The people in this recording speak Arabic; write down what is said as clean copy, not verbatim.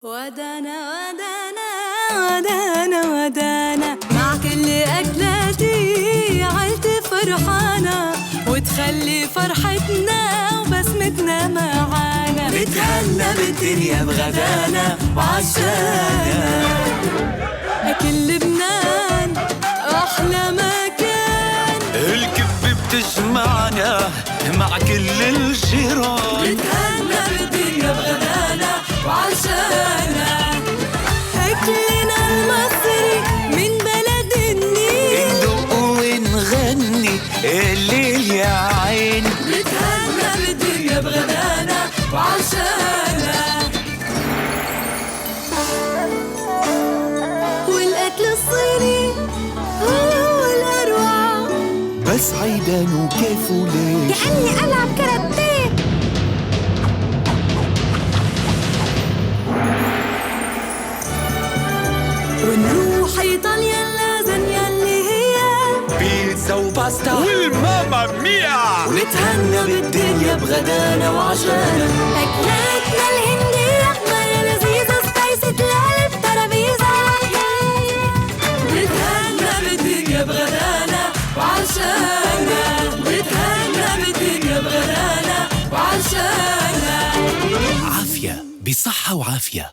ودانا مع كل أكلاتي عيلتي فرحانة وتخلي فرحتنا وبسمتنا معانا بتهنى بالدنيا بغدانا وعشانا. أكل لبنان أحلى مكان، الكب بتجمعنا مع كل الجيران. بتهنى بالدنيا بغدانا وعشانا. أكلنا المصري من بلد النيل، ندق ونغني الليل يا عين. بتهنى بالدنيا بغدانا وعشانا. والأكل الصيني هو الأروع، بس عيدان وكيف وليش كأني ألعب كاراتيه. ونروح إيطاليا اللازانيا اللي هي بيتزا وباستا والماما ميا، ونتهنى بالدنيا بغدانا وعشانا. أكلاتنا الهندية مرة لذيذة سبايسي تلالب ترابيزة. بتهنى بالدنيا بغدانا وعشانا. بتهنى بالدنيا بغدانا وعشانا. عافية بصحة وعافية.